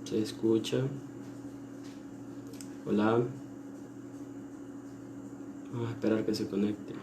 Se escucha. Hola. Vamos a esperar que se conecte.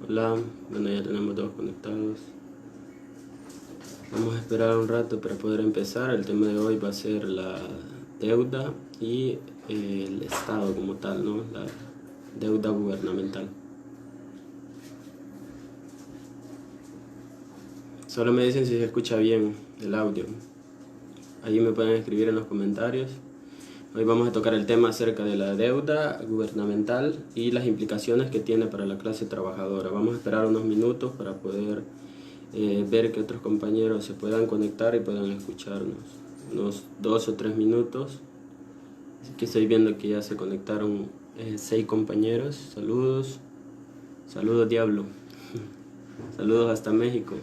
Hola. Bueno, ya tenemos dos conectados. Vamos a esperar un rato para poder empezar. El tema de hoy va a ser la deuda y el Estado como tal, ¿no? La deuda gubernamental. Solo me dicen si se escucha bien el audio. Allí me pueden escribir en los comentarios. Hoy vamos a tocar el tema acerca de la deuda gubernamental y las implicaciones que tiene para la clase trabajadora. Vamos a esperar unos minutos para poder ver que otros compañeros se puedan conectar y puedan escucharnos. Unos 2 o 3 minutos. Así que estoy viendo que ya se conectaron 6 compañeros. Saludos. Saludos, Diablo. Saludos hasta México.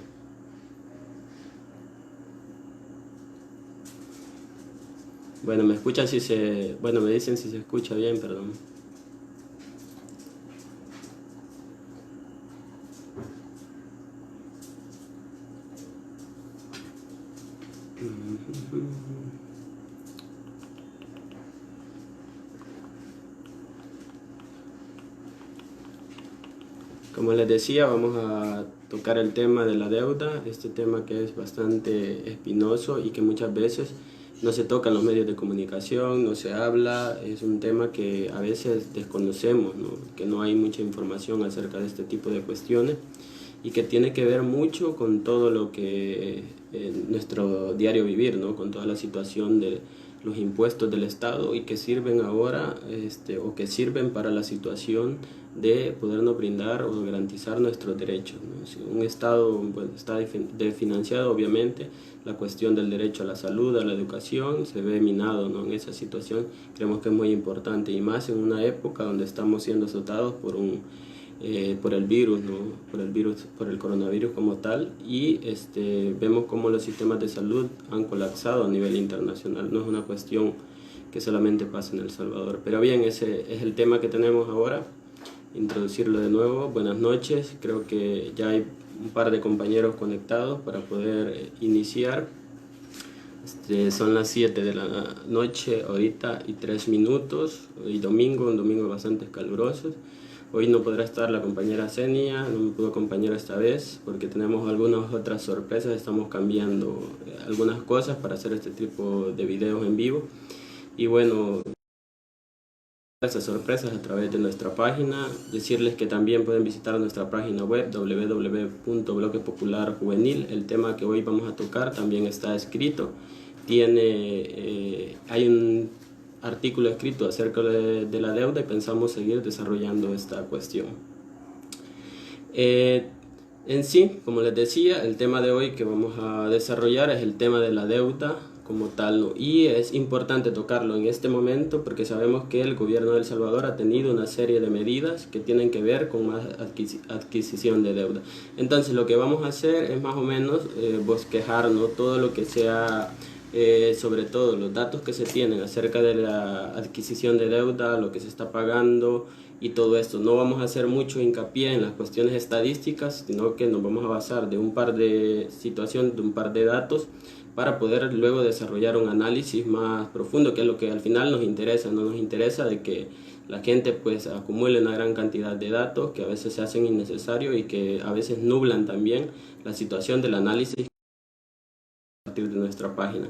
Bueno, me escuchan si se... Bueno, me dicen si se escucha bien, perdón. Como les decía, vamos a tocar el tema de la deuda, este tema que es bastante espinoso y que muchas veces no se toca en los medios de comunicación, no se habla, es un tema que a veces desconocemos, ¿no? Que no hay mucha información acerca de este tipo de cuestiones y que tiene que ver mucho con todo lo que nuestro diario vivir, ¿no? Con toda la situación de los impuestos del Estado y que sirven ahora o que sirven para la situación de podernos brindar o garantizar nuestros derechos, ¿no? Si un Estado, bueno, está desfinanciado, obviamente la cuestión del derecho a la salud, a la educación, se ve minado, ¿no? En esa situación creemos que es muy importante y más en una época donde estamos siendo azotados por el virus, ¿no? Por el coronavirus como tal, y vemos cómo los sistemas de salud han colapsado a nivel internacional. No es una cuestión que solamente pasa en El Salvador. Pero bien, ese es el tema que tenemos ahora. Introducirlo de nuevo. Buenas noches. Creo que ya hay un par de compañeros conectados para poder iniciar. Son las 7 de la noche ahorita y 3 minutos. Hoy domingo, un domingo bastante caluroso. Hoy no podrá estar la compañera Zenia, no me pudo acompañar esta vez porque tenemos algunas otras sorpresas, estamos cambiando algunas cosas para hacer este tipo de videos en vivo. Y bueno, esas sorpresas a través de nuestra página, decirles que también pueden visitar nuestra página web www.bloque popular juvenil. El tema que hoy vamos a tocar también está escrito, hay un artículo escrito acerca de la deuda y pensamos seguir desarrollando esta cuestión. En sí, como les decía, el tema de hoy que vamos a desarrollar es el tema de la deuda como tal, ¿no? Y es importante tocarlo en este momento porque sabemos que el gobierno de El Salvador ha tenido una serie de medidas que tienen que ver con más adquisición de deuda. Entonces lo que vamos a hacer es más o menos bosquejar, ¿no? Todo lo que sea, sobre todo los datos que se tienen acerca de la adquisición de deuda, lo que se está pagando y todo esto. No vamos a hacer mucho hincapié en las cuestiones estadísticas, sino que nos vamos a basar de un par de situaciones, de un par de datos, para poder luego desarrollar un análisis más profundo, que es lo que al final nos interesa. No nos interesa de que la gente pues acumule una gran cantidad de datos que a veces se hacen innecesarios y que a veces nublan también la situación del análisis a partir de nuestra página.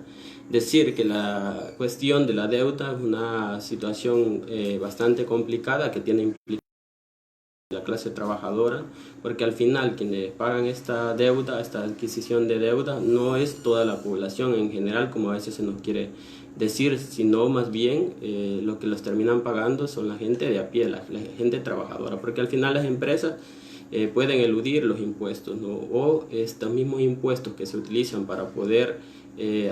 Decir que la cuestión de la deuda es una situación bastante complicada que tiene implicaciones clase trabajadora, porque al final quienes pagan esta deuda, esta adquisición de deuda, no es toda la población en general, como a veces se nos quiere decir, sino más bien lo que los terminan pagando son la gente de a pie, la gente trabajadora, porque al final las empresas pueden eludir los impuestos, ¿no? O estos mismos impuestos que se utilizan para poder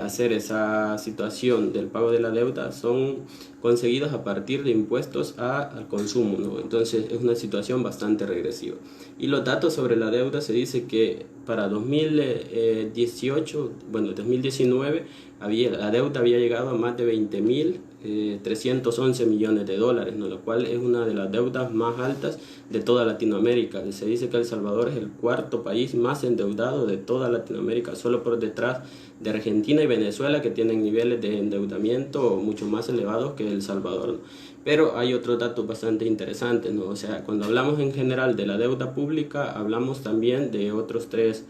hacer esa situación del pago de la deuda son conseguidos a partir de impuestos al consumo, ¿no? Entonces es una situación bastante regresiva. Y los datos sobre la deuda se dice que para 2018, bueno, 2019, la deuda había llegado a más de 20.311 millones de dólares, ¿no? Lo cual es una de las deudas más altas de toda Latinoamérica. Se dice que El Salvador es el cuarto país más endeudado de toda Latinoamérica, solo por detrás de Argentina y Venezuela, que tienen niveles de endeudamiento mucho más elevados que El Salvador, ¿no? Pero hay otros datos bastante interesantes, ¿no? O sea, cuando hablamos en general de la deuda pública, hablamos también de otros tres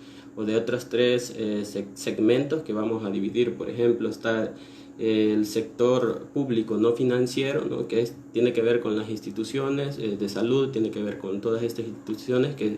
segmentos que vamos a dividir. Por ejemplo, está el sector público no financiero, ¿no? Que tiene que ver con las instituciones de salud, tiene que ver con todas estas instituciones que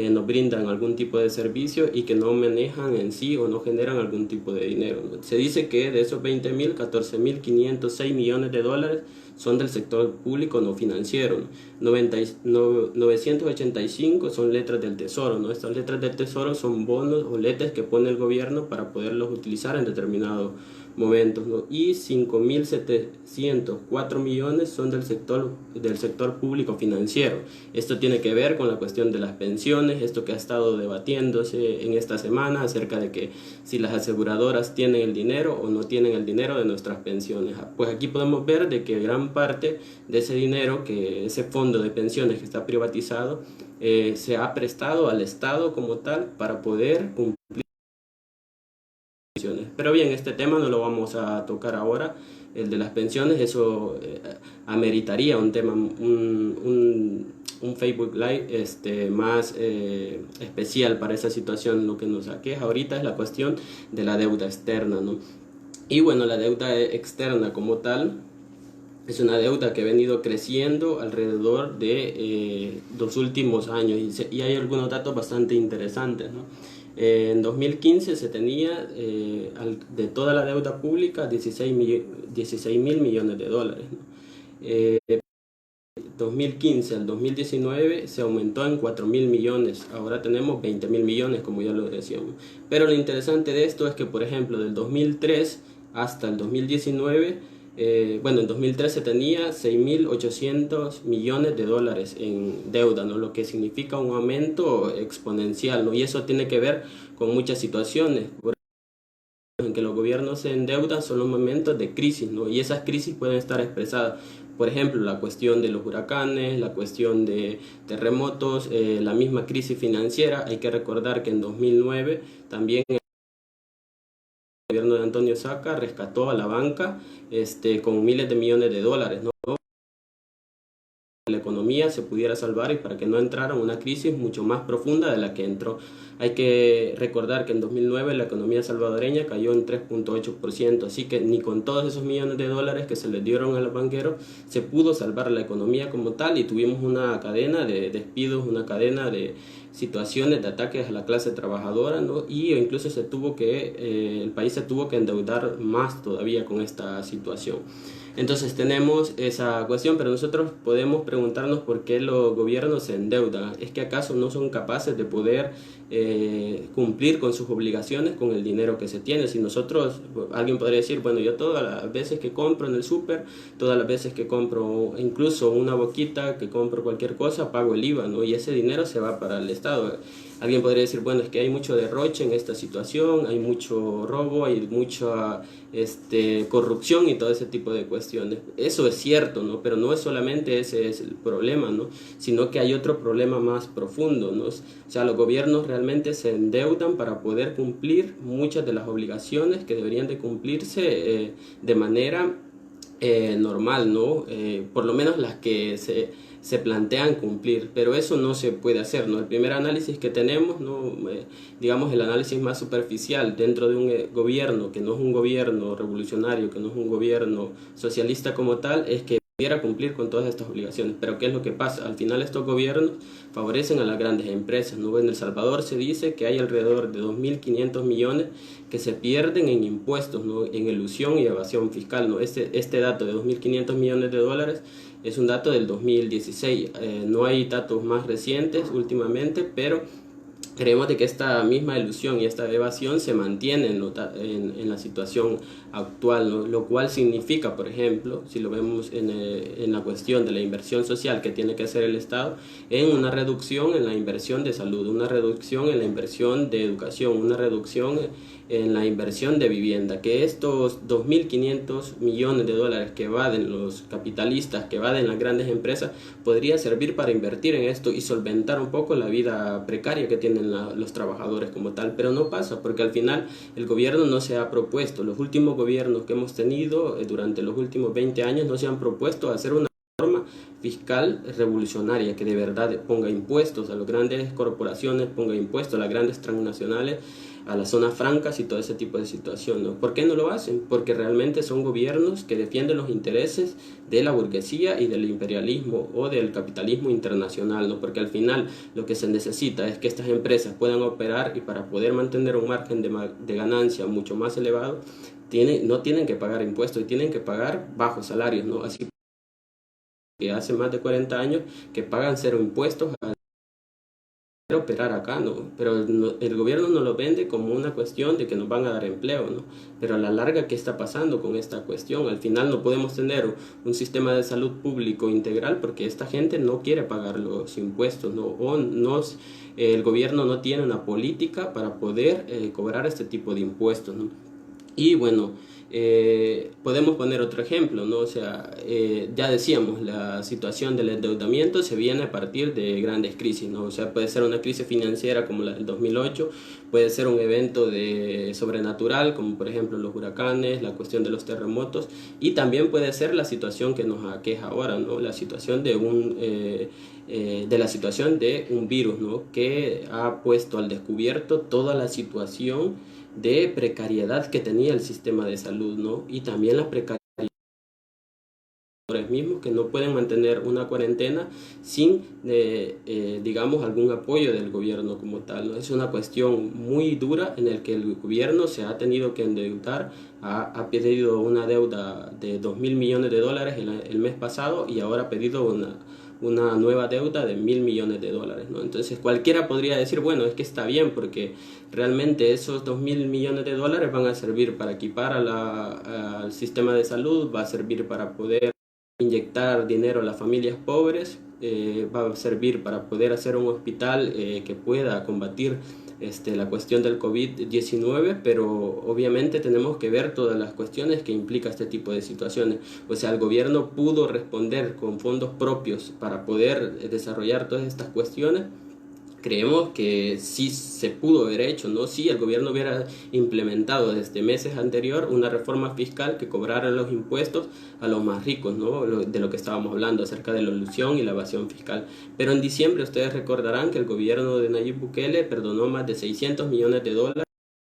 nos brindan algún tipo de servicio y que no manejan en sí o no generan algún tipo de dinero, ¿no? Se dice que de esos 20.000, 14.506 millones de dólares son del sector público no financiero, ¿no? 985 son letras del tesoro, ¿no? Estas letras del tesoro son bonos o letes que pone el gobierno para poderlos utilizar en determinados momentos, ¿no? Y 5.704 millones son del sector público financiero. Esto tiene que ver con la cuestión de las pensiones, esto que ha estado debatiéndose en esta semana acerca de que si las aseguradoras tienen el dinero o no tienen el dinero de nuestras pensiones. Pues aquí podemos ver de que gran parte de ese dinero, que ese fondo de pensiones que está privatizado, se ha prestado al Estado como tal para poder cumplir. Pero bien, este tema no lo vamos a tocar ahora, el de las pensiones. Eso ameritaría un tema, un Facebook Live más especial para esa situación. Lo que nos aqueja ahorita es la cuestión de la deuda externa, ¿no? Y bueno, la deuda externa como tal es una deuda que ha venido creciendo alrededor de los últimos años, y hay algunos datos bastante interesantes, ¿no? En 2015 se tenía de toda la deuda pública 16.000 millones de dólares, ¿no? 2015 al 2019 se aumentó en 4.000 millones, ahora tenemos 20.000 millones, como ya lo decíamos. Pero lo interesante de esto es que, por ejemplo, del 2003 hasta el 2019, bueno, en 2013 tenía 6.800 millones de dólares en deuda, ¿no? Lo que significa un aumento exponencial, ¿no? Y eso tiene que ver con muchas situaciones. En que los gobiernos se endeudan son los momentos de crisis, ¿no? Y esas crisis pueden estar expresadas, por ejemplo, la cuestión de los huracanes, la cuestión de terremotos, la misma crisis financiera. Hay que recordar que en 2009 también el gobierno de Antonio Saca rescató a la banca con miles de millones de dólares, ¿no? La economía se pudiera salvar y para que no entrara en una crisis mucho más profunda de la que entró. Hay que recordar que en 2009 la economía salvadoreña cayó en 3.8%, así que ni con todos esos millones de dólares que se les dieron a los banqueros se pudo salvar la economía como tal, y tuvimos una cadena de despidos, una cadena de situaciones de ataques a la clase trabajadora, ¿no? Y incluso el país se tuvo que endeudar más todavía con esta situación. Entonces tenemos esa cuestión, pero nosotros podemos preguntarnos por qué los gobiernos se endeudan. ¿Es que acaso no son capaces de poder cumplir con sus obligaciones con el dinero que se tiene? Si nosotros, alguien podría decir, bueno, yo todas las veces que compro en el súper, todas las veces que compro incluso una boquita, que compro cualquier cosa, pago el IVA, ¿no? Y ese dinero se va para el Estado. Alguien podría decir, bueno, es que hay mucho derroche en esta situación, hay mucho robo, hay mucha corrupción y todo ese tipo de cuestiones. Eso es cierto, ¿no? Pero no es solamente ese es el problema, ¿no? Sino que hay otro problema más profundo, ¿no? O sea, los gobiernos realmente se endeudan para poder cumplir muchas de las obligaciones que deberían de cumplirse de manera normal, ¿no? Por lo menos las que se plantean cumplir, pero eso no se puede hacer, ¿no? El primer análisis que tenemos, ¿no? Digamos el análisis más superficial dentro de un gobierno que no es un gobierno revolucionario, que no es un gobierno socialista como tal, es que pudiera cumplir con todas estas obligaciones. Pero ¿qué es lo que pasa? Al final estos gobiernos favorecen a las grandes empresas, ¿no? En El Salvador se dice que hay alrededor de 2.500 millones que se pierden en impuestos, ¿no? En elusión y evasión fiscal, ¿no? Este dato de 2.500 millones de dólares es un dato del 2016. No hay datos más recientes últimamente, pero creemos de que esta misma ilusión y esta evasión se mantiene en la situación actual, ¿no? Lo cual significa, por ejemplo, si lo vemos en la cuestión de la inversión social que tiene que hacer el Estado, en una reducción en la inversión de salud, una reducción en la inversión de educación, una reducción en la inversión de vivienda, que estos 2.500 millones de dólares que evaden los capitalistas, que evaden las grandes empresas, podría servir para invertir en esto y solventar un poco la vida precaria que tienen los trabajadores como tal, pero no pasa porque al final el gobierno no se ha propuesto, los últimos gobiernos que hemos tenido durante los últimos 20 años no se han propuesto hacer una reforma fiscal revolucionaria que de verdad ponga impuestos a las grandes corporaciones, ponga impuestos a las grandes transnacionales, a las zonas francas y todo ese tipo de situación, ¿no? ¿Por qué no lo hacen? Porque realmente son gobiernos que defienden los intereses de la burguesía y del imperialismo o del capitalismo internacional, ¿no? Porque al final lo que se necesita es que estas empresas puedan operar y para poder mantener un margen de ganancia mucho más elevado, no tienen que pagar impuestos y tienen que pagar bajos salarios, ¿no? Así que hace más de 40 años que pagan cero impuestos a operar acá, ¿no? Pero el gobierno nos lo vende como una cuestión de que nos van a dar empleo, ¿no? Pero a la larga, ¿qué está pasando con esta cuestión? Al final no podemos tener un sistema de salud público integral porque esta gente no quiere pagar los impuestos, ¿no? El gobierno no tiene una política para poder cobrar este tipo de impuestos, ¿no? Y bueno, podemos poner otro ejemplo, ¿no? O sea, ya decíamos, la situación del endeudamiento se viene a partir de grandes crisis, ¿no? O sea, puede ser una crisis financiera como la del 2008, puede ser un evento sobrenatural, como por ejemplo los huracanes, la cuestión de los terremotos, y también puede ser la situación que nos aqueja ahora, ¿no? La situación de la situación de un virus, ¿no? Que ha puesto al descubierto toda la situación de precariedad que tenía el sistema de salud, ¿no? Y también la precariedad mismos que no pueden mantener una cuarentena sin, digamos, algún apoyo del gobierno como tal, ¿no? Es una cuestión muy dura en el que el gobierno se ha tenido que endeudar, ha pedido una deuda de 2.000 millones de dólares el mes pasado y ahora ha pedido una nueva deuda de 1.000 millones de dólares, ¿no? Entonces cualquiera podría decir, bueno, es que está bien porque realmente esos 2.000 millones de dólares van a servir para equipar al sistema de salud, va a servir para poder inyectar dinero a las familias pobres, va a servir para poder hacer un hospital que pueda combatir la cuestión del COVID-19, pero obviamente tenemos que ver todas las cuestiones que implica este tipo de situaciones. O sea, el gobierno pudo responder con fondos propios para poder desarrollar todas estas cuestiones. Creemos que sí se pudo haber hecho, ¿no? Si el gobierno hubiera implementado desde meses anterior una reforma fiscal que cobrara los impuestos a los más ricos, ¿no? De lo que estábamos hablando acerca de la ilusión y la evasión fiscal. Pero en diciembre ustedes recordarán que el gobierno de Nayib Bukele perdonó más de 600 millones de dólares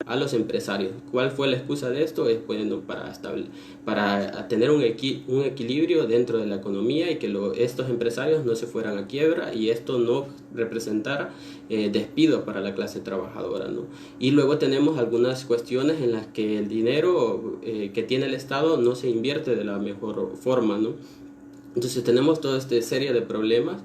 a los empresarios. ¿Cuál fue la excusa de esto? Es bueno, para tener un equilibrio dentro de la economía y que estos empresarios no se fueran a quiebra y esto no representara despidos para la clase trabajadora, ¿no? Y luego tenemos algunas cuestiones en las que el dinero que tiene el Estado no se invierte de la mejor forma, ¿no? Entonces tenemos toda esta serie de problemas,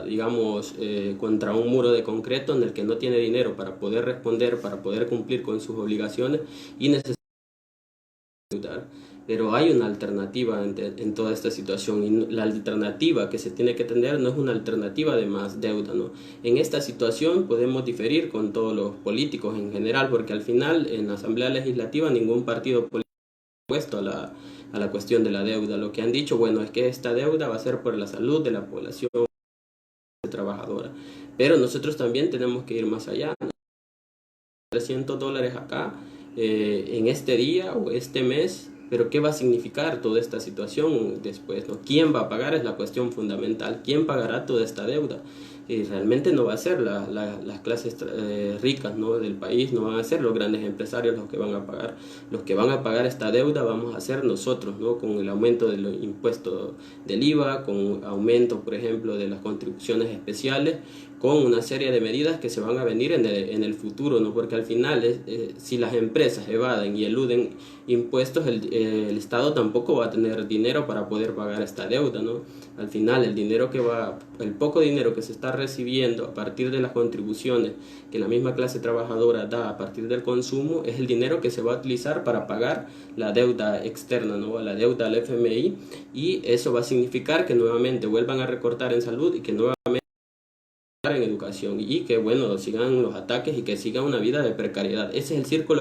digamos, contra un muro de concreto en el que no tiene dinero para poder responder, para poder cumplir con sus obligaciones y necesita ayudar. Pero hay una alternativa en toda esta situación y la alternativa que se tiene que tener no es una alternativa de más deuda, ¿no? En esta situación podemos diferir con todos los políticos en general porque al final en la Asamblea Legislativa ningún partido político ha puesto a la cuestión de la deuda. Lo que han dicho, bueno, es que esta deuda va a ser por la salud de la población trabajadora, pero nosotros también tenemos que ir más allá, ¿no? $300 acá en este día o este mes, pero ¿qué va a significar toda esta situación después, ¿no? ¿Quién va a pagar? Es la cuestión fundamental. ¿Quién pagará toda esta deuda? realmente no va a ser las clases ricas, ¿no?, del país, no van a ser los grandes empresarios los que van a pagar. Los que van a pagar esta deuda vamos a ser nosotros, ¿no?, con el aumento de los impuestos del IVA, con aumento, por ejemplo, de las contribuciones especiales, con una serie de medidas que se van a venir en el futuro, ¿no? Porque al final, si las empresas evaden y eluden impuestos, el Estado tampoco va a tener dinero para poder pagar esta deuda, ¿no? Al final, el poco dinero que se está recibiendo a partir de las contribuciones que la misma clase trabajadora da a partir del consumo, es el dinero que se va a utilizar para pagar la deuda externa, ¿no?, la deuda al FMI, y eso va a significar que nuevamente vuelvan a recortar en salud y que nuevamente en educación, y que, bueno, sigan los ataques y que siga una vida de precariedad. Ese es el círculo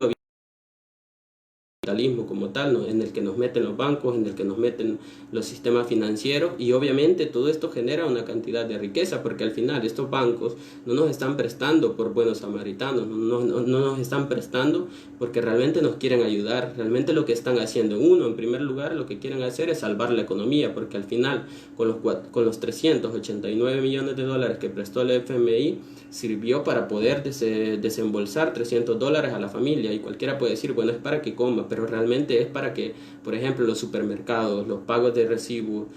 capitalismo como tal, ¿no?, en el que nos meten los bancos, en el que nos meten los sistemas financieros, y obviamente todo esto genera una cantidad de riqueza, porque al final estos bancos no nos están prestando por buenos samaritanos, no nos están prestando porque realmente nos quieren ayudar. Realmente lo que están haciendo, en primer lugar, lo que quieren hacer es salvar la economía, porque al final con los 389 millones de dólares que prestó el FMI, sirvió para poder desembolsar $300 a la familia, y cualquiera puede decir, bueno, es para que coma, pero realmente es para que, por ejemplo, los supermercados, los pagos de recibo,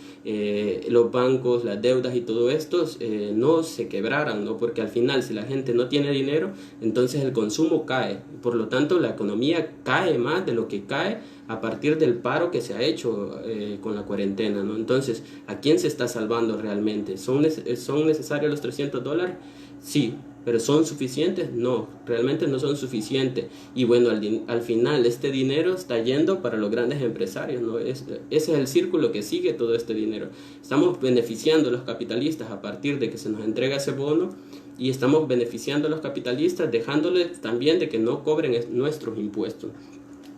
los bancos, las deudas y todo esto no se quebraran, ¿no? Porque al final, si la gente no tiene dinero, entonces el consumo cae, por lo tanto la economía cae más de lo que cae a partir del paro que se ha hecho con la cuarentena, ¿no? Entonces, ¿a quién se está salvando realmente? ¿Son necesarios los $300? Sí, pero ¿son suficientes? No, realmente no son suficientes. Y bueno, al final este dinero está yendo para los grandes empresarios, ¿no? Ese es el círculo que sigue todo este dinero. Estamos beneficiando a los capitalistas a partir de que se nos entrega ese bono, y estamos beneficiando a los capitalistas dejándoles también de que no cobren nuestros impuestos.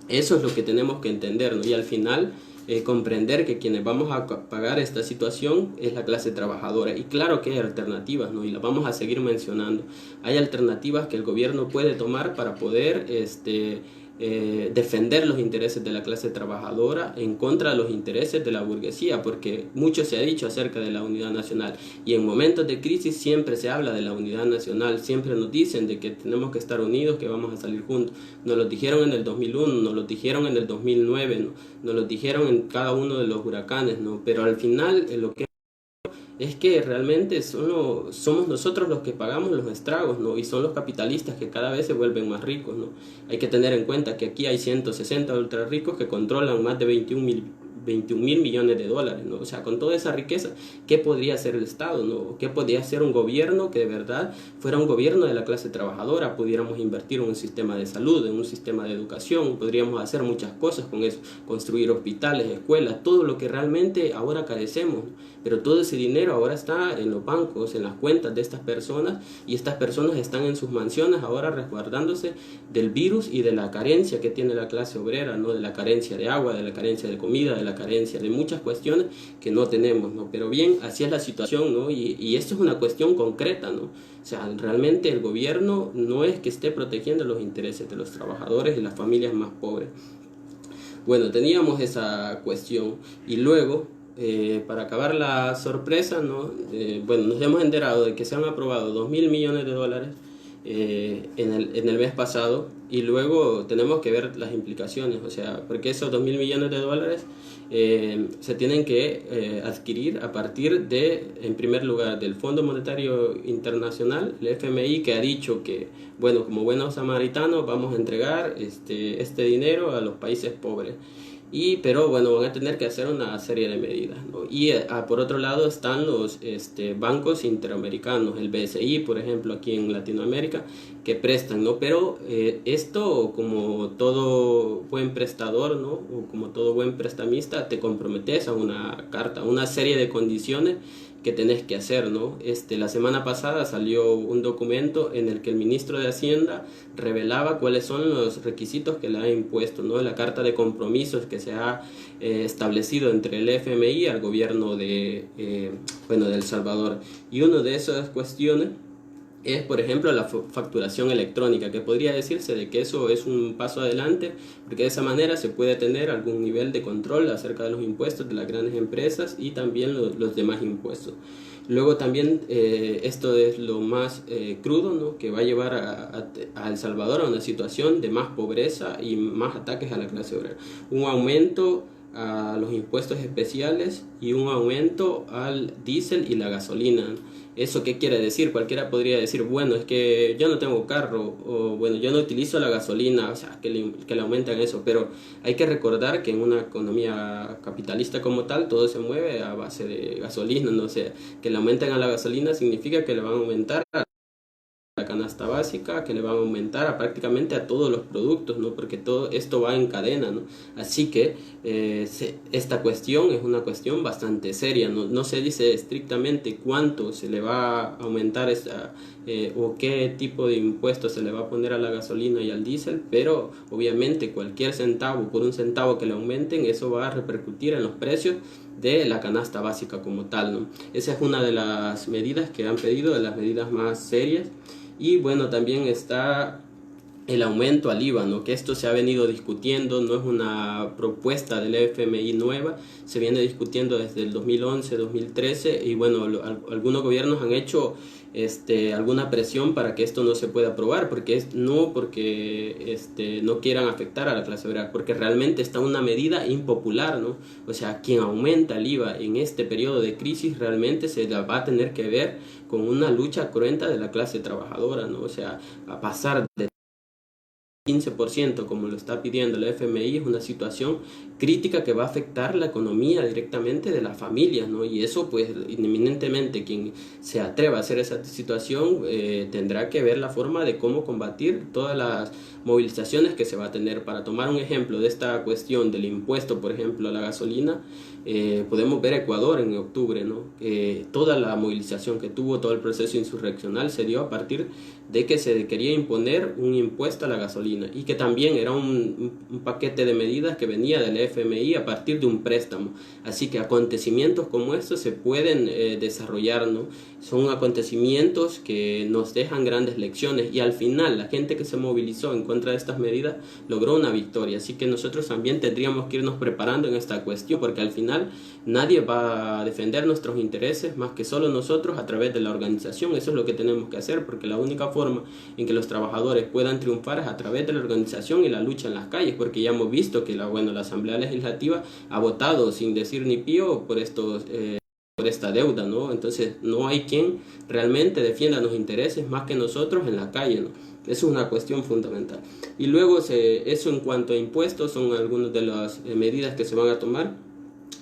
Eso es lo que tenemos que entender, ¿no? Y al final comprender que quienes vamos a pagar esta situación es la clase trabajadora. Y claro que hay alternativas, ¿no?, y las vamos a seguir mencionando. Hay alternativas que el gobierno puede tomar para poder defender los intereses de la clase trabajadora en contra de los intereses de la burguesía, porque mucho se ha dicho acerca de la unidad nacional, y en momentos de crisis siempre se habla de la unidad nacional, siempre nos dicen de que tenemos que estar unidos, que vamos a salir juntos. Nos lo dijeron en el 2001, nos lo dijeron en el 2009, ¿no?, nos lo dijeron en cada uno de los huracanes, ¿no? Pero al final lo que es que realmente somos nosotros los que pagamos los estragos, ¿no? Y son los capitalistas que cada vez se vuelven más ricos, ¿no? Hay que tener en cuenta que aquí hay 160 ultra ricos que controlan más de 21 mil millones de dólares, ¿no? O sea, con toda esa riqueza, ¿qué podría hacer el Estado, ¿no? ¿Qué podría hacer un gobierno que de verdad fuera un gobierno de la clase trabajadora? Pudiéramos invertir en un sistema de salud, en un sistema de educación, podríamos hacer muchas cosas con eso, construir hospitales, escuelas, todo lo que realmente ahora carecemos, ¿no? Pero todo ese dinero ahora está en los bancos, en las cuentas de estas personas, y estas personas están en sus mansiones ahora resguardándose del virus y de la carencia que tiene la clase obrera, ¿no? De la carencia de agua, de la carencia de comida, de la carencia de muchas cuestiones que no tenemos, ¿no? Pero bien, así es la situación, ¿no? Y esto es una cuestión concreta, ¿no? O sea, realmente el gobierno no es que esté protegiendo los intereses de los trabajadores y las familias más pobres. Bueno, teníamos esa cuestión, y luego para acabar la sorpresa, ¿no? Bueno, nos hemos enterado de que se han aprobado 2.000 millones de dólares en el mes pasado, y luego tenemos que ver las implicaciones, o sea, porque esos 2.000 millones de dólares se tienen que adquirir a partir de, en primer lugar, del Fondo Monetario Internacional, el FMI, que ha dicho que, bueno, como buenos samaritanos vamos a entregar este dinero a los países pobres. Pero bueno, van a tener que hacer una serie de medidas, ¿no? Y por otro lado están los bancos interamericanos, el BSI, por ejemplo, aquí en Latinoamérica, que prestan, ¿no? Pero esto, como todo buen prestador, ¿no?, o como todo buen prestamista, te comprometes a una carta, una serie de condiciones que tenés que hacer, ¿no? La semana pasada salió un documento en el que el ministro de Hacienda revelaba cuáles son los requisitos que le ha impuesto, ¿no? La carta de compromisos que se ha establecido entre el FMI y el gobierno de El Salvador. Y una de esas cuestiones es, por ejemplo, la facturación electrónica, que podría decirse de que eso es un paso adelante, porque de esa manera se puede tener algún nivel de control acerca de los impuestos de las grandes empresas y también los demás impuestos. Luego también esto es lo más crudo, ¿no? Que va a llevar a El Salvador a una situación de más pobreza y más ataques a la clase obrera. Un aumento a los impuestos especiales y un aumento al diésel y la gasolina, ¿no? ¿Eso qué quiere decir? Cualquiera podría decir, bueno, es que yo no tengo carro, o bueno, yo no utilizo la gasolina, o sea, que le aumentan eso, pero hay que recordar que en una economía capitalista como tal, todo se mueve a base de gasolina, ¿no? O sea, que le aumentan a la gasolina significa que le van a aumentar la canasta básica, que le van a aumentar a prácticamente a todos los productos, ¿no? Porque todo esto va en cadena, ¿no? Así que esta cuestión es una cuestión bastante seria, ¿no? No se dice estrictamente cuánto se le va a aumentar o qué tipo de impuesto se le va a poner a la gasolina y al diésel, pero obviamente cualquier centavo, por un centavo que le aumenten, eso va a repercutir en los precios de la canasta básica como tal, ¿no? Esa es una de las medidas que han pedido, de las medidas más serias. Y bueno, también está el aumento al IVA, ¿no? Que esto se ha venido discutiendo, no es una propuesta del FMI nueva, se viene discutiendo desde el 2011, 2013 y bueno, algunos gobiernos han hecho alguna presión para que esto no se pueda aprobar, porque no porque no quieran afectar a la clase obrera, porque realmente está una medida impopular, ¿no? O sea, quien aumenta el IVA en este periodo de crisis realmente se la va a tener que ver con una lucha cruenta de la clase trabajadora, ¿no? O sea, a pasar de 15% como lo está pidiendo la FMI es una situación crítica que va a afectar la economía directamente de las familias, ¿no? Y eso pues inminentemente quien se atreva a hacer esa situación tendrá que ver la forma de cómo combatir todas las movilizaciones que se va a tener. Para tomar un ejemplo de esta cuestión del impuesto, por ejemplo, a la gasolina, podemos ver Ecuador en octubre, ¿no? Toda la movilización que tuvo, todo el proceso insurreccional se dio a partir de que se quería imponer un impuesto a la gasolina y que también era un paquete de medidas que venía del FMI a partir de un préstamo. Así que acontecimientos como estos se pueden desarrollar, ¿no? Son acontecimientos que nos dejan grandes lecciones y al final la gente que se movilizó en contra de estas medidas logró una victoria. Así que nosotros también tendríamos que irnos preparando en esta cuestión porque al final nadie va a defender nuestros intereses más que solo nosotros a través de la organización. Eso es lo que tenemos que hacer porque la única forma en que los trabajadores puedan triunfar es a través de la organización y la lucha en las calles, porque ya hemos visto que la Asamblea Legislativa ha votado sin decir ni pío por esta deuda, ¿no? Entonces no hay quien realmente defienda los intereses más que nosotros en la calle, ¿no? Eso es una cuestión fundamental. Y luego eso en cuanto a impuestos son algunas de las medidas que se van a tomar.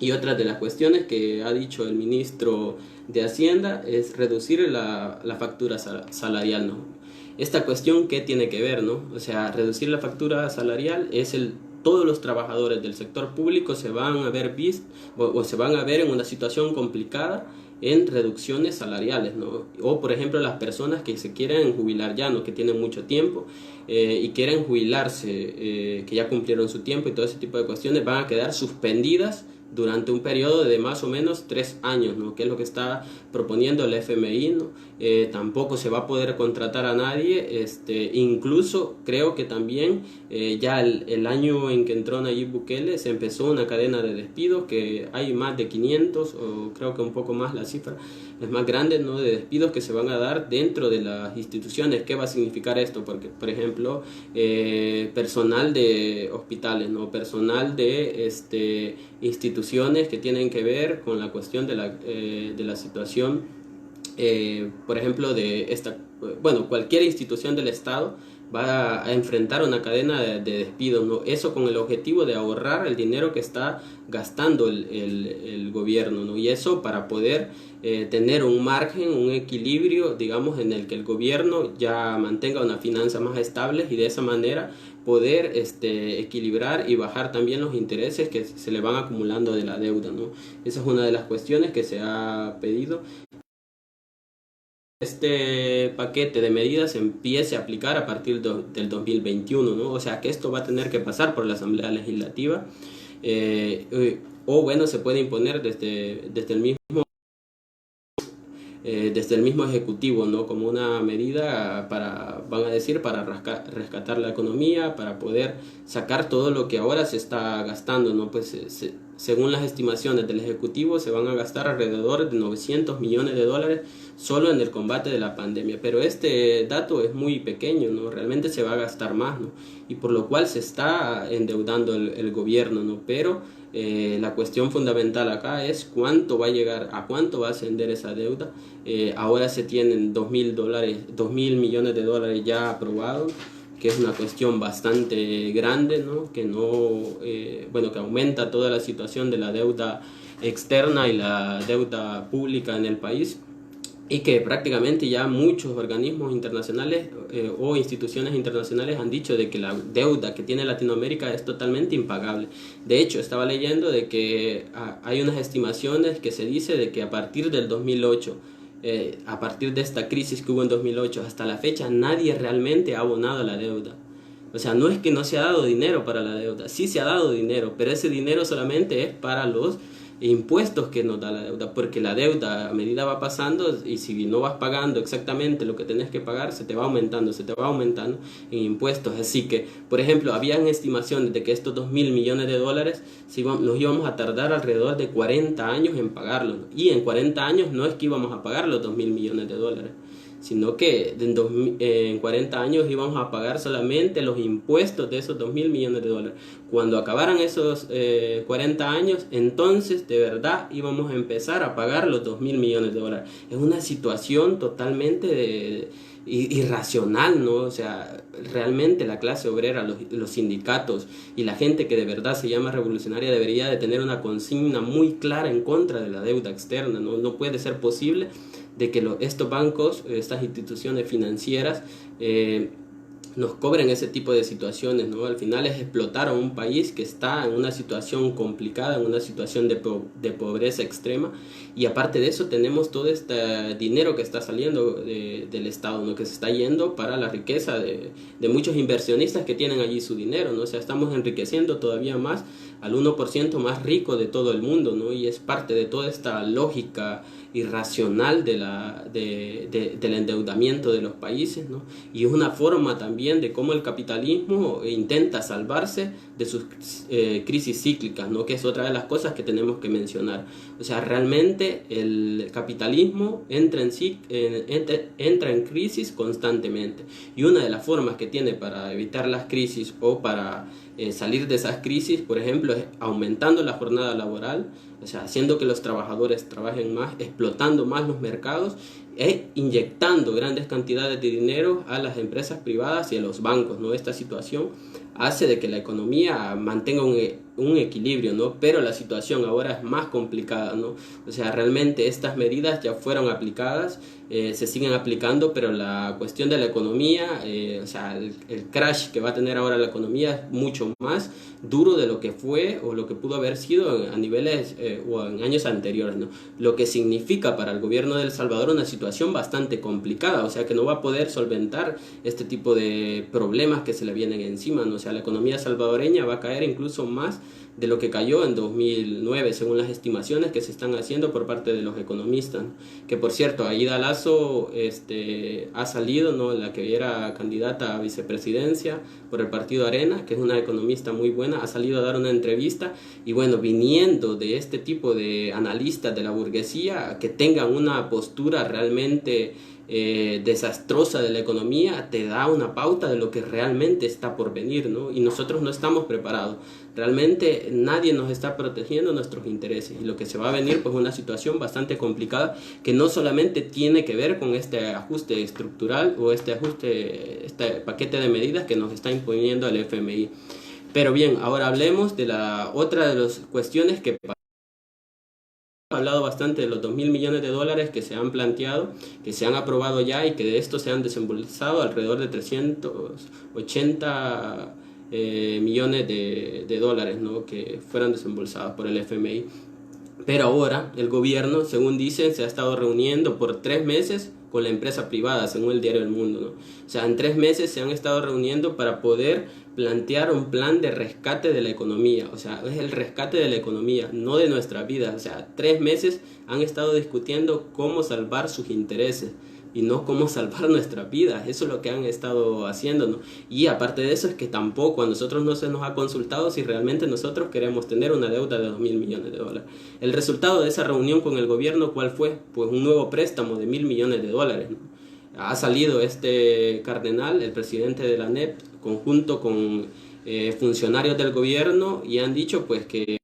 Y otra de las cuestiones que ha dicho el ministro de Hacienda es reducir la factura salarial, ¿no? Esta cuestión, ¿qué tiene que ver, no? O sea, reducir la factura salarial es todos los trabajadores del sector público se van a ver o se van a ver en una situación complicada en reducciones salariales, ¿no? O por ejemplo las personas que se quieren jubilar ya, ¿no? Que tienen mucho tiempo y quieren jubilarse, que ya cumplieron su tiempo y todo ese tipo de cuestiones van a quedar suspendidas durante un periodo de más o menos 3 años, ¿no? Que es lo que está proponiendo el FMI, ¿no? Tampoco se va a poder contratar a nadie, incluso creo que también ya el año en que entró Nayib Bukele se empezó una cadena de despidos, que hay más de 500 o creo que un poco más la cifra es más grande, ¿no? De despidos que se van a dar dentro de las instituciones. ¿Qué va a significar esto? Porque, por ejemplo, personal de hospitales, ¿no? Personal de instituciones que tienen que ver con la cuestión de la situación, por ejemplo, cualquier institución del Estado va a enfrentar una cadena de despidos, ¿no? Eso con el objetivo de ahorrar el dinero que está gastando el gobierno, ¿no? Y eso para poder tener un margen, un equilibrio, digamos, en el que el gobierno ya mantenga una finanza más estable y de esa manera poder equilibrar y bajar también los intereses que se le van acumulando de la deuda, ¿no? Esa es una de las cuestiones que se ha pedido. Este paquete de medidas empiece a aplicar a partir del 2021, ¿no? O sea que esto va a tener que pasar por la Asamblea Legislativa o bueno, se puede imponer desde el mismo desde el mismo Ejecutivo, ¿no? Como una medida para, van a decir, para rescatar la economía, para poder sacar todo lo que ahora se está gastando, ¿no? Pues según las estimaciones del Ejecutivo se van a gastar alrededor de 900 millones de dólares solo en el combate de la pandemia, pero este dato es muy pequeño, ¿no? Realmente se va a gastar más, ¿no? Y por lo cual se está endeudando el gobierno, ¿no? Pero la cuestión fundamental acá es cuánto va a llegar, a cuánto va a ascender esa deuda. Ahora se tienen 2.000 millones de dólares ya aprobados, que es una cuestión bastante grande, ¿no? Que no, bueno, que aumenta toda la situación de la deuda externa y la deuda pública en el país, y que prácticamente ya muchos organismos internacionales o instituciones internacionales han dicho de que la deuda que tiene Latinoamérica es totalmente impagable. De hecho, estaba leyendo de que hay unas estimaciones que se dice de que a partir del 2008, a partir de esta crisis que hubo en 2008 hasta la fecha, nadie realmente ha abonado la deuda. O sea, no es que no se ha dado dinero para la deuda, sí se ha dado dinero, pero ese dinero solamente es para los impuestos que nos da la deuda, porque la deuda a medida va pasando y si no vas pagando exactamente lo que tenés que pagar, se te va aumentando en impuestos. Así que, por ejemplo, habían estimaciones de que estos 2.000 millones de dólares nos íbamos a tardar alrededor de 40 años en pagarlos, ¿no? Y en 40 años no es que íbamos a pagar los 2.000 millones de dólares, sino que en 40 años íbamos a pagar solamente los impuestos de esos 2.000 millones de dólares. Cuando acabaran esos 40 años, entonces de verdad íbamos a empezar a pagar los 2.000 millones de dólares. Es una situación totalmente irracional, ¿no? O sea, realmente la clase obrera, los sindicatos y la gente que de verdad se llama revolucionaria debería de tener una consigna muy clara en contra de la deuda externa, ¿no? No puede ser posible de que estos bancos, estas instituciones financieras, nos cobren ese tipo de situaciones, ¿no? Al final es explotar a un país que está en una situación complicada, en una situación de pobreza extrema, y aparte de eso tenemos todo este dinero que está saliendo del Estado, ¿no? Que se está yendo para la riqueza de muchos inversionistas que tienen allí su dinero, ¿no? O sea, estamos enriqueciendo todavía más al 1% más rico de todo el mundo, ¿no? Y es parte de toda esta lógica irracional del endeudamiento de los países, ¿no? Y es una forma también de cómo el capitalismo intenta salvarse de sus crisis cíclicas, ¿no? Que es otra de las cosas que tenemos que mencionar. O sea, realmente el capitalismo entra en crisis constantemente, y una de las formas que tiene para evitar las crisis o para salir de esas crisis, por ejemplo, es aumentando la jornada laboral, o sea, haciendo que los trabajadores trabajen más, explotando más los mercados e inyectando grandes cantidades de dinero a las empresas privadas y a los bancos, ¿no? Esta situación hace de que la economía mantenga un equilibrio, ¿no? Pero la situación ahora es más complicada, ¿no? O sea, realmente estas medidas ya fueron aplicadas, se siguen aplicando, pero la cuestión de la economía, o sea, el crash que va a tener ahora la economía es mucho más duro de lo que fue o lo que pudo haber sido a niveles o en años anteriores, ¿no? Lo que significa para el gobierno de El Salvador una situación bastante complicada, o sea, que no va a poder solventar este tipo de problemas que se le vienen encima, ¿no? O sea, la economía salvadoreña va a caer incluso más de lo que cayó en 2009, según las estimaciones que se están haciendo por parte de los economistas, ¿no? Que por cierto, Aida Lazo ha salido, ¿no? La que era candidata a vicepresidencia por el partido Arena, que es una economista muy buena, ha salido a dar una entrevista, y bueno, viniendo de este tipo de analistas de la burguesía, que tengan una postura realmente desastrosa de la economía, te da una pauta de lo que realmente está por venir, ¿no? Y nosotros no estamos preparados. Realmente nadie nos está protegiendo nuestros intereses, y lo que se va a venir pues una situación bastante complicada, que no solamente tiene que ver con este ajuste estructural o este paquete de medidas que nos está imponiendo el FMI. Pero bien, ahora hablemos de la otra de las cuestiones que hablado bastante de los 2.000 millones de dólares que se han planteado, que se han aprobado ya, y que de estos se han desembolsado alrededor de 380 millones de dólares, ¿no? Que fueron desembolsados por el FMI. Pero ahora el gobierno, según dicen, se ha estado reuniendo por 3 meses con la empresa privada, según el diario El Mundo, ¿no? O sea, en 3 meses se han estado reuniendo para poder plantear un plan de rescate de la economía. O sea, es el rescate de la economía, no de nuestra vida. O sea, 3 meses han estado discutiendo cómo salvar sus intereses y no cómo salvar nuestras vidas. Eso es lo que han estado haciendo, ¿no? Y aparte de eso es que tampoco a nosotros no se nos ha consultado si realmente nosotros queremos tener una deuda de 2.000 millones de dólares. El resultado de esa reunión con el gobierno, ¿cuál fue? Pues un nuevo préstamo de 1.000 millones de dólares, ¿no? Ha salido este cardenal, el presidente de la ANEP, conjunto con funcionarios del gobierno, y han dicho pues que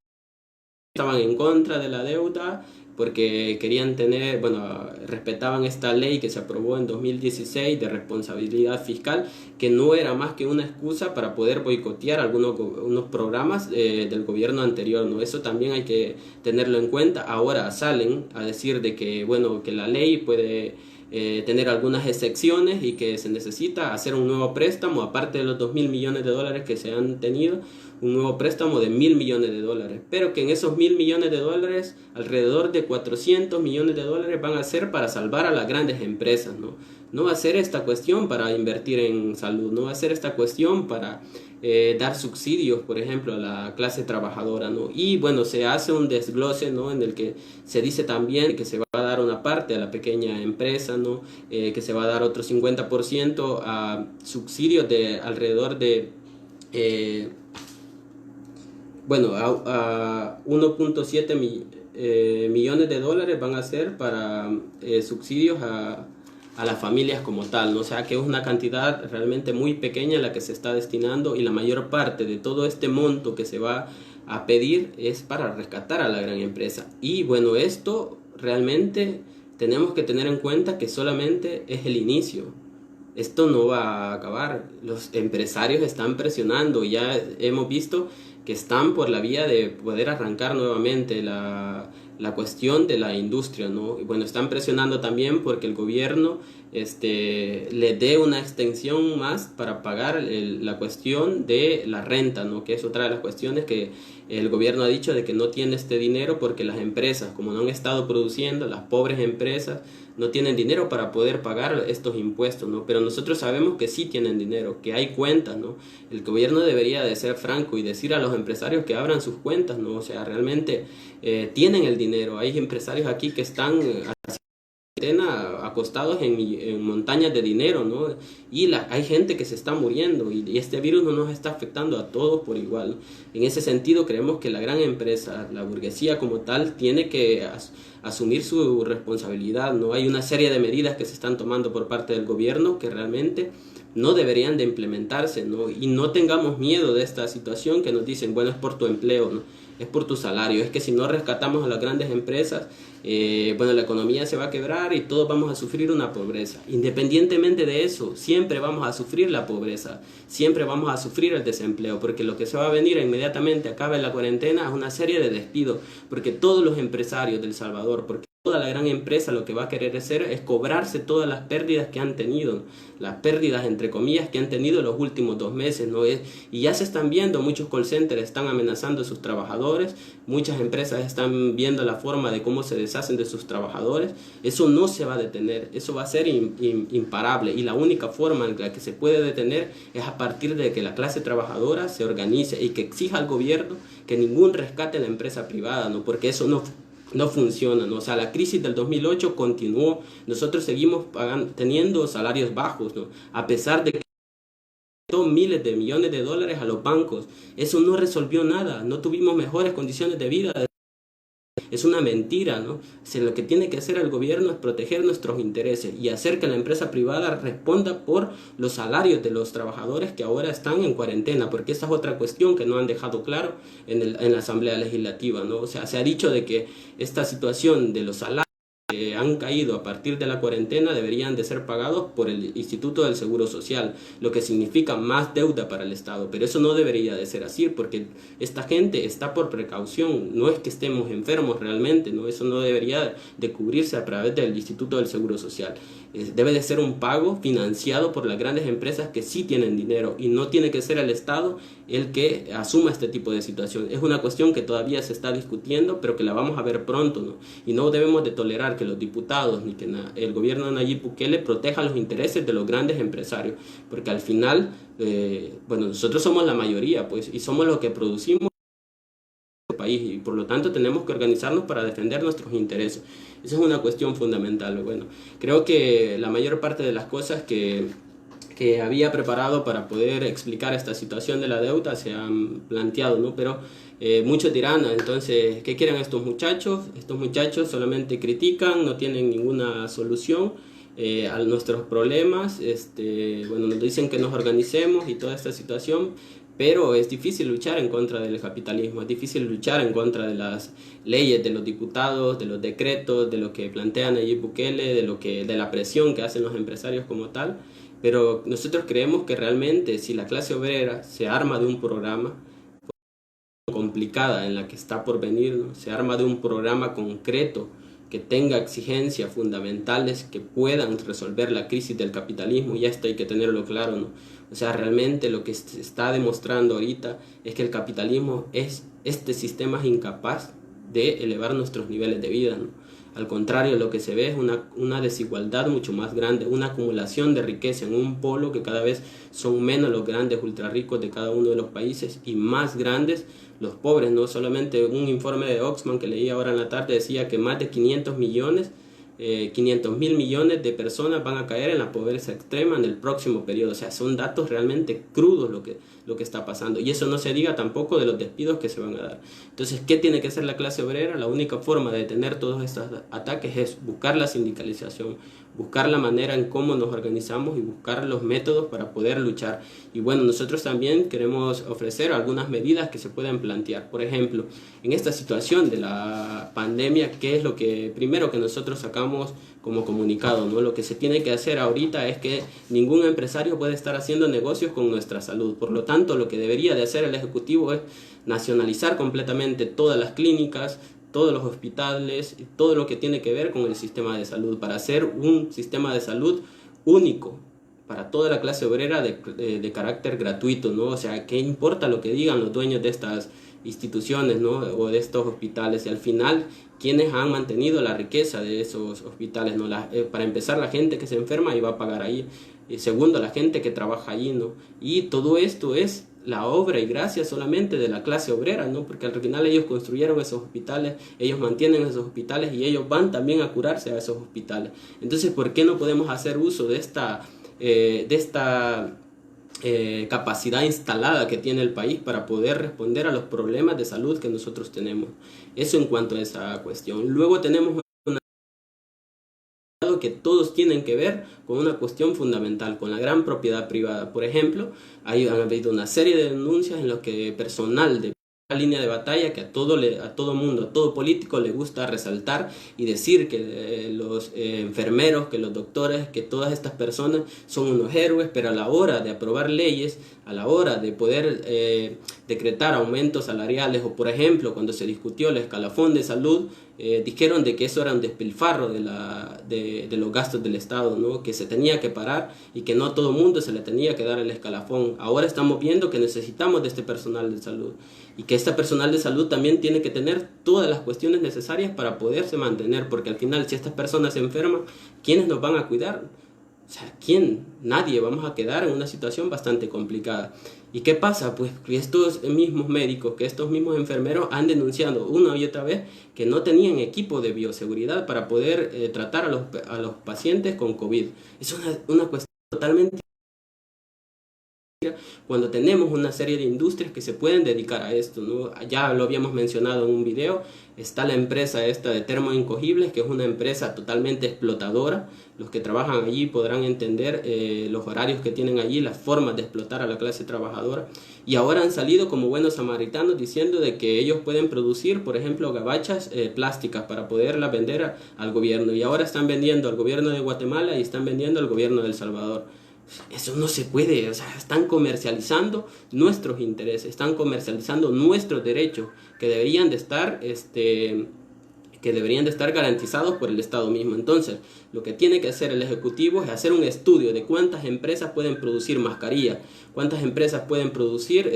estaban en contra de la deuda porque querían tener, bueno, respetaban esta ley que se aprobó en 2016 de responsabilidad fiscal, que no era más que una excusa para poder boicotear unos programas del gobierno anterior, ¿no? Eso también hay que tenerlo en cuenta. Ahora salen a decir de que, bueno, que la ley puede tener algunas excepciones y que se necesita hacer un nuevo préstamo, aparte de los 2.000 millones de dólares que se han tenido, un nuevo préstamo de 1.000 millones de dólares, pero que en esos 1.000 millones de dólares, alrededor de 400 millones de dólares van a ser para salvar a las grandes empresas, ¿no? No va a ser esta cuestión para invertir en salud, no va a ser esta cuestión para dar subsidios, por ejemplo, a la clase trabajadora, ¿no? Y bueno, se hace un desglose, ¿no? En el que se dice también que se va a dar una parte a la pequeña empresa, ¿no? Que se va a dar otro 50% a subsidios de alrededor de bueno, a 1.7 millones de dólares van a ser para subsidios a las familias como tal, ¿no? O sea que es una cantidad realmente muy pequeña la que se está destinando, y la mayor parte de todo este monto que se va a pedir es para rescatar a la gran empresa. Y bueno, esto realmente tenemos que tener en cuenta que solamente es el inicio. Esto no va a acabar. Los empresarios están presionando, ya hemos visto que están por la vía de poder arrancar nuevamente la cuestión de la industria, ¿no? Y bueno, están presionando también porque el gobierno le dé una extensión más para pagar la cuestión de la renta, ¿no? Que es otra de las cuestiones que el gobierno ha dicho, de que no tiene este dinero porque las empresas, como no han estado produciendo, las pobres empresas no tienen dinero para poder pagar estos impuestos, ¿no? Pero nosotros sabemos que sí tienen dinero, que hay cuentas, ¿no? El gobierno debería de ser franco y decir a los empresarios que abran sus cuentas, ¿no? O sea, realmente tienen el dinero. Hay empresarios aquí que están acostados en montañas de dinero, ¿no? Y hay gente que se está muriendo, y este virus no nos está afectando a todos por igual. En ese sentido, creemos que la gran empresa, la burguesía como tal, tiene que asumir su responsabilidad, ¿no? Hay una serie de medidas que se están tomando por parte del gobierno que realmente no deberían de implementarse, ¿no? Y no tengamos miedo de esta situación que nos dicen, bueno, es por tu empleo, ¿no? Es por tu salario. Es que si no rescatamos a las grandes empresas, bueno, la economía se va a quebrar y todos vamos a sufrir una pobreza. Independientemente de eso, siempre vamos a sufrir la pobreza, siempre vamos a sufrir el desempleo, porque lo que se va a venir inmediatamente acabe la cuarentena es una serie de despidos, porque todos los empresarios del Salvador, porque toda la gran empresa lo que va a querer hacer es cobrarse todas las pérdidas que han tenido, las pérdidas entre comillas que han tenido los últimos 2 meses, ¿no? Y ya se están viendo, muchos call centers están amenazando a sus trabajadores, muchas empresas están viendo la forma de cómo se deshacen de sus trabajadores. Eso no se va a detener, eso va a ser imparable, y la única forma en la que se puede detener es a partir de que la clase trabajadora se organice y que exija al gobierno que ningún rescate a la empresa privada, ¿no? Porque eso no funciona, ¿no? O sea, la crisis del 2008 continuó, nosotros seguimos teniendo salarios bajos, ¿no? A pesar de que miles de millones de dólares a los bancos, eso no resolvió nada, no tuvimos mejores condiciones de vida. Es una mentira, ¿no? Si lo que tiene que hacer el gobierno es proteger nuestros intereses y hacer que la empresa privada responda por los salarios de los trabajadores que ahora están en cuarentena, porque esa es otra cuestión que no han dejado claro en la Asamblea Legislativa, ¿no? O sea, se ha dicho de que esta situación de los salarios que han caído a partir de la cuarentena deberían de ser pagados por el Instituto del Seguro Social, lo que significa más deuda para el Estado, pero eso no debería de ser así, porque esta gente está por precaución, no es que estemos enfermos realmente, ¿no? Eso no debería de cubrirse a través del Instituto del Seguro Social. Debe de ser un pago financiado por las grandes empresas que sí tienen dinero, y no tiene que ser el Estado el que asuma este tipo de situación. Es una cuestión que todavía se está discutiendo, pero que la vamos a ver pronto, ¿no? Y no debemos de tolerar que los diputados ni que el gobierno de Nayib Bukele proteja los intereses de los grandes empresarios, porque al final, bueno, nosotros somos la mayoría, pues, y somos los que producimos el país, y por lo tanto tenemos que organizarnos para defender nuestros intereses. Esa es una cuestión fundamental. Bueno, creo que la mayor parte de las cosas que había preparado para poder explicar esta situación de la deuda se han planteado, ¿no? Pero muchos dirán, entonces, ¿qué quieren estos muchachos? Estos muchachos solamente critican, no tienen ninguna solución a nuestros problemas. Bueno, nos dicen que nos organicemos y toda esta situación, pero es difícil luchar en contra del capitalismo, es difícil luchar en contra de las leyes, de los diputados, de los decretos, de lo que plantea Nayib Bukele, de la presión que hacen los empresarios como tal. Pero nosotros creemos que realmente si la clase obrera se arma de un programa complicada en la que está por venir, ¿no? Se arma de un programa concreto que tenga exigencias fundamentales que puedan resolver la crisis del capitalismo, y esto hay que tenerlo claro, ¿no? O sea, realmente lo que se está demostrando ahorita es que el capitalismo este sistema es incapaz de elevar nuestros niveles de vida, ¿no? Al contrario, lo que se ve es una desigualdad mucho más grande, una acumulación de riqueza en un polo que cada vez son menos los grandes ultra ricos de cada uno de los países y más grandes los pobres, ¿no? Solamente un informe de Oxfam que leí ahora en la tarde decía que más de 500 mil millones de personas van a caer en la pobreza extrema en el próximo periodo. O sea, son datos realmente crudos lo que está pasando. Y eso no se diga tampoco de los despidos que se van a dar. Entonces, ¿qué tiene que hacer la clase obrera? La única forma de detener todos estos ataques es buscar la sindicalización, buscar la manera en cómo nos organizamos y buscar los métodos para poder luchar. Y bueno, nosotros también queremos ofrecer algunas medidas que se pueden plantear. Por ejemplo, en esta situación de la pandemia, ¿qué es lo que primero que nosotros sacamos como comunicado, ¿no? Lo que se tiene que hacer ahorita es que ningún empresario puede estar haciendo negocios con nuestra salud. Por lo tanto, lo que debería de hacer el Ejecutivo es nacionalizar completamente todas las clínicas, todos los hospitales, todo lo que tiene que ver con el sistema de salud, para hacer un sistema de salud único para toda la clase obrera de carácter gratuito, ¿no? O sea, ¿qué importa lo que digan los dueños de estas instituciones, ¿no? O de estos hospitales? Y al final, ¿quiénes han mantenido la riqueza de esos hospitales, ¿no? Para empezar, la gente que se enferma y va a pagar ahí. Y segundo, la gente que trabaja allí, ¿no? Y todo esto es la obra y gracia solamente de la clase obrera, ¿no? Porque al final ellos construyeron esos hospitales, ellos mantienen esos hospitales y ellos van también a curarse a esos hospitales. Entonces, ¿por qué no podemos hacer uso de esta capacidad instalada que tiene el país para poder responder a los problemas de salud que nosotros tenemos? Eso en cuanto a esa cuestión. Luego tenemos que todos tienen que ver con una cuestión fundamental, con la gran propiedad privada. Por ejemplo, han habido una serie de denuncias en las que personal de la línea de batalla, que a todo mundo, a todo político le gusta resaltar y decir que los enfermeros, que los doctores, que todas estas personas son unos héroes, pero a la hora de aprobar leyes, a la hora de poder decretar aumentos salariales, o por ejemplo cuando se discutió el escalafón de salud, dijeron de que eso era un despilfarro de los gastos del Estado, ¿no? Que se tenía que parar y que no a todo mundo se le tenía que dar el escalafón. Ahora estamos viendo que necesitamos de este personal de salud y que este personal de salud también tiene que tener todas las cuestiones necesarias para poderse mantener, porque al final, si estas personas se enferman, ¿quiénes nos van a cuidar? O sea, ¿quién? Nadie. Vamos a quedar en una situación bastante complicada. ¿Y qué pasa? Pues que estos mismos médicos, que estos mismos enfermeros han denunciado una y otra vez que no tenían equipo de bioseguridad para poder tratar a los pacientes con COVID. Es una cuestión totalmente cuando tenemos una serie de industrias que se pueden dedicar a esto, ¿no? Ya lo habíamos mencionado en un video, está la empresa esta de termoincogibles, que es una empresa totalmente explotadora. Los que trabajan allí podrán entender los horarios que tienen allí, las formas de explotar a la clase trabajadora. Y ahora han salido como buenos samaritanos diciendo de que ellos pueden producir, por ejemplo, gabachas plásticas para poderlas vender al gobierno. Y ahora están vendiendo al gobierno de Guatemala y están vendiendo al gobierno de El Salvador. Eso no se puede. O sea, están comercializando nuestros intereses, están comercializando nuestros derechos que deberían de estar que deberían de estar garantizados por el Estado mismo. Entonces, lo que tiene que hacer el Ejecutivo es hacer un estudio de cuántas empresas pueden producir mascarillas, cuántas empresas pueden producir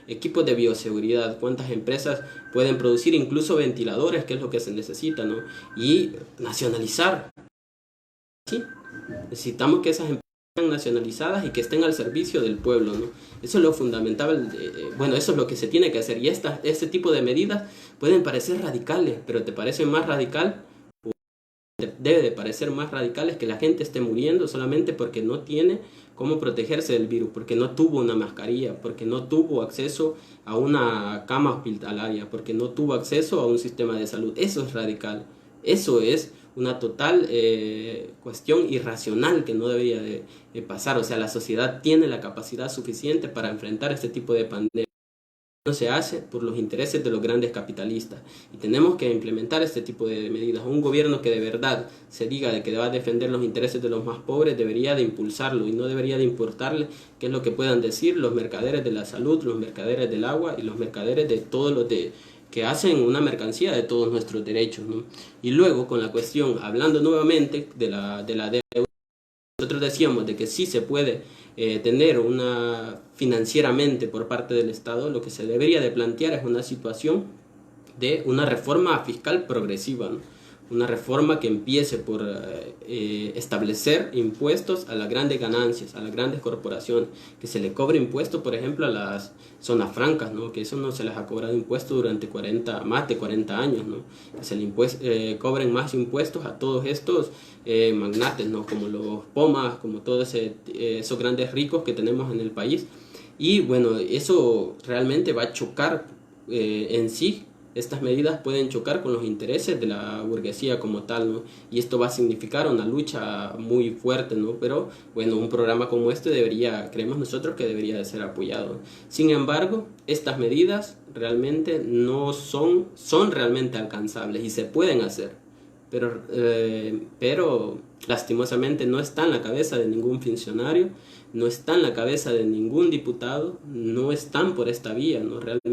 equipos de bioseguridad, cuántas empresas pueden producir incluso ventiladores, que es lo que se necesita, ¿no? Y nacionalizar. Sí, necesitamos que esas empresas sean nacionalizadas y que estén al servicio del pueblo, ¿no? Eso es lo fundamental, bueno, eso es lo que se tiene que hacer. Y este tipo de medidas pueden parecer radicales, pero te parecen más radical, debe de parecer más radicales que la gente esté muriendo solamente porque no tiene cómo protegerse del virus, porque no tuvo una mascarilla, porque no tuvo acceso a una cama hospitalaria, porque no tuvo acceso a un sistema de salud. Eso es radical, eso es una total cuestión irracional que no debería de pasar. O sea, la sociedad tiene la capacidad suficiente para enfrentar este tipo de pandemia. No se hace por los intereses de los grandes capitalistas, y tenemos que implementar este tipo de medidas. Un gobierno que de verdad se diga de que va a defender los intereses de los más pobres debería de impulsarlo, y no debería de importarle qué es lo que puedan decir los mercaderes de la salud, los mercaderes del agua y los mercaderes de todos los que hacen una mercancía de todos nuestros derechos, ¿no? Y luego, con la cuestión, hablando nuevamente de la deuda, nosotros decíamos de que sí se puede tener una financieramente por parte del Estado. Lo que se debería de plantear es una situación de una reforma fiscal progresiva, ¿no? Una reforma que empiece por establecer impuestos a las grandes ganancias, a las grandes corporaciones, que se le cobre impuesto, por ejemplo, a las zonas francas, ¿no? Que eso no se les ha cobrado impuesto durante más de 40 años, ¿no? Que se le cobren más impuestos a todos estos magnates, ¿no? Como los Pomas, como todos esos grandes ricos que tenemos en el país. Y bueno, eso realmente va a chocar en sí. Estas medidas pueden chocar con los intereses de la burguesía como tal, ¿no? Y esto va a significar una lucha muy fuerte, ¿no? Pero bueno, un programa como este creemos nosotros que debería de ser apoyado. Sin embargo, estas medidas realmente no son realmente alcanzables y se pueden hacer, pero lastimosamente no está en la cabeza de ningún funcionario, no está en la cabeza de ningún diputado, no están por esta vía, ¿no? Realmente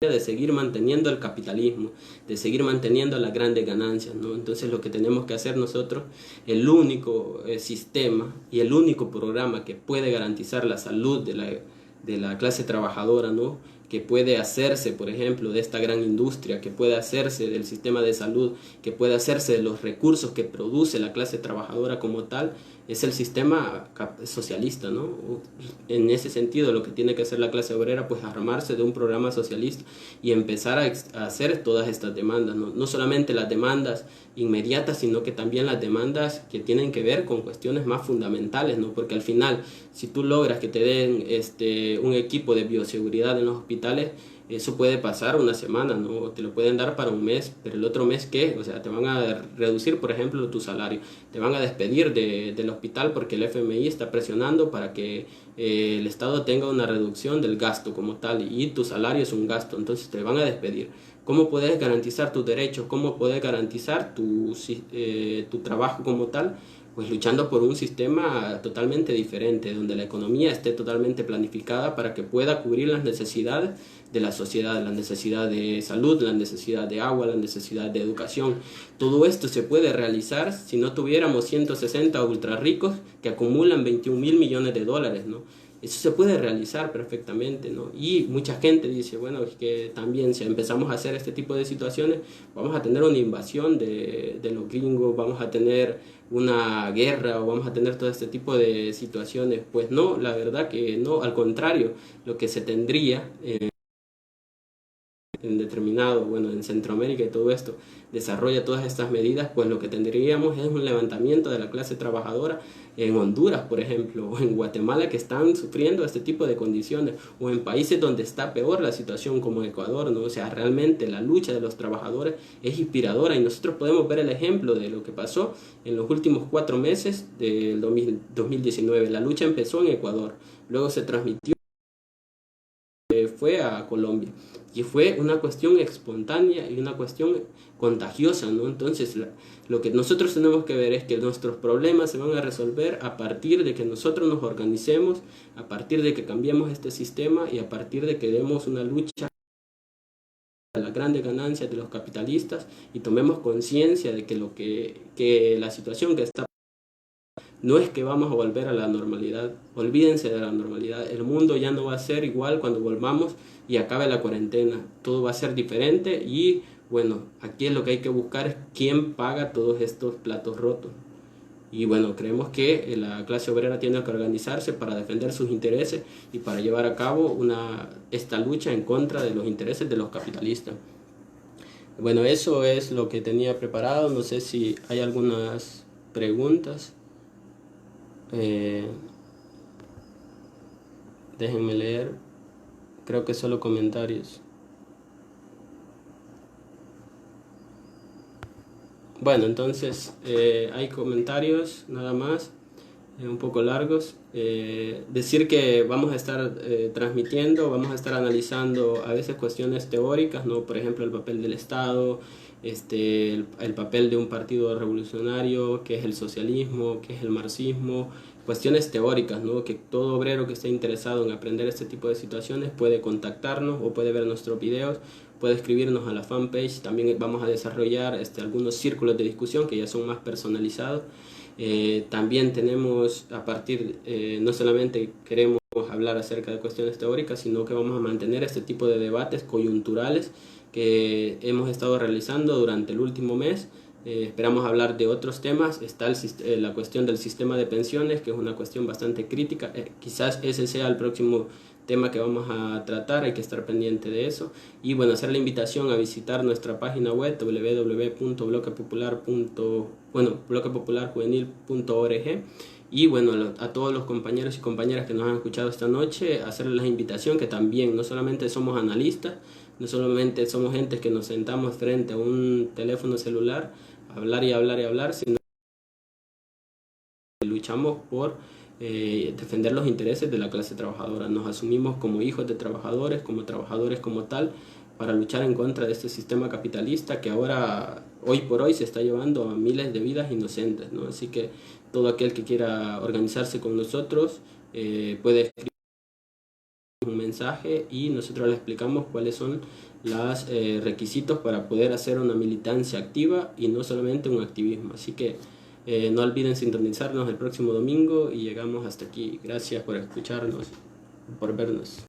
de seguir manteniendo el capitalismo, de seguir manteniendo las grandes ganancias, ¿no? Entonces lo que tenemos que hacer nosotros, el único sistema y el único programa que puede garantizar la salud de la clase trabajadora, ¿no? Que puede hacerse, por ejemplo, de esta gran industria, que puede hacerse del sistema de salud, que puede hacerse de los recursos que produce la clase trabajadora como tal, es el sistema socialista, ¿no? En ese sentido, lo que tiene que hacer la clase obrera, pues armarse de un programa socialista y empezar a hacer todas estas demandas, ¿no? No solamente las demandas inmediatas, sino que también las demandas que tienen que ver con cuestiones más fundamentales, ¿no? Porque al final, si tú logras que te den un equipo de bioseguridad en los hospitales, eso puede pasar una semana, ¿no? Te lo pueden dar para un mes, pero el otro mes, ¿qué? O sea, te van a reducir, por ejemplo, tu salario, te van a despedir del hospital porque el FMI está presionando para que el Estado tenga una reducción del gasto como tal, y tu salario es un gasto, entonces te van a despedir. ¿Cómo puedes garantizar tus derechos? ¿Cómo puedes garantizar tu trabajo como tal? Pues luchando por un sistema totalmente diferente, donde la economía esté totalmente planificada para que pueda cubrir las necesidades de la sociedad, la necesidad de salud, la necesidad de agua, la necesidad de educación. Todo esto se puede realizar si no tuviéramos 160 ultra ricos que acumulan 21.000 millones de dólares, ¿no? Eso se puede realizar perfectamente, ¿no? Y mucha gente dice, bueno, es que también si empezamos a hacer este tipo de situaciones, vamos a tener una invasión de los gringos, vamos a tener una guerra o vamos a tener todo este tipo de situaciones. Pues no, la verdad que no, al contrario, lo que se tendría en determinado, bueno, en Centroamérica y todo esto, desarrolla todas estas medidas, pues lo que tendríamos es un levantamiento de la clase trabajadora en Honduras, por ejemplo, o en Guatemala, que están sufriendo este tipo de condiciones, o en países donde está peor la situación como Ecuador, ¿no? O sea, realmente la lucha de los trabajadores es inspiradora, y nosotros podemos ver el ejemplo de lo que pasó en los últimos 4 meses del 2019. La lucha empezó en Ecuador, luego se transmitió, fue a Colombia, y fue una cuestión espontánea y una cuestión contagiosa, ¿no? Entonces lo que nosotros tenemos que ver es que nuestros problemas se van a resolver a partir de que nosotros nos organicemos, a partir de que cambiemos este sistema y a partir de que demos una lucha a la grandes ganancias de los capitalistas y tomemos conciencia de que la situación que está no es que vamos a volver a la normalidad, olvídense de la normalidad, el mundo ya no va a ser igual cuando volvamos y acabe la cuarentena, todo va a ser diferente y bueno, aquí lo que hay que buscar es quién paga todos estos platos rotos. Y bueno, creemos que la clase obrera tiene que organizarse para defender sus intereses y para llevar a cabo esta lucha en contra de los intereses de los capitalistas. Bueno, eso es lo que tenía preparado, no sé si hay algunas preguntas. Déjenme leer, creo que solo comentarios. Bueno, entonces hay comentarios nada más, un poco largos. Decir que vamos a estar transmitiendo, vamos a estar analizando a veces cuestiones teóricas, ¿no? Por ejemplo, el papel del Estado, el papel de un partido revolucionario, qué es el socialismo, qué es el marxismo, cuestiones teóricas, ¿no? Que todo obrero que esté interesado en aprender este tipo de situaciones puede contactarnos o puede ver nuestros videos, puede escribirnos a la fanpage. También vamos a desarrollar algunos círculos de discusión que ya son más personalizados. También tenemos no solamente queremos hablar acerca de cuestiones teóricas, sino que vamos a mantener este tipo de debates coyunturales que hemos estado realizando durante el último mes. Esperamos hablar de otros temas. Está la cuestión del sistema de pensiones, que es una cuestión bastante crítica. Quizás ese sea el próximo tema que vamos a tratar, hay que estar pendiente de eso. Y bueno, hacer la invitación a visitar nuestra página web bloquepopularjuvenil.org. Y bueno, a todos los compañeros y compañeras que nos han escuchado esta noche, hacerles la invitación que también no solamente somos analistas, no solamente somos gente que nos sentamos frente a un teléfono celular a hablar y hablar y hablar, sino que luchamos por defender los intereses de la clase trabajadora. Nos asumimos como hijos de trabajadores, como trabajadores como tal, para luchar en contra de este sistema capitalista que ahora, hoy por hoy, se está llevando a miles de vidas inocentes, ¿no? Así que todo aquel que quiera organizarse con nosotros puede escribir un mensaje y nosotros le explicamos cuáles son los requisitos para poder hacer una militancia activa y no solamente un activismo. Así que no olviden sintonizarnos el próximo domingo y llegamos hasta aquí. Gracias por escucharnos, por vernos.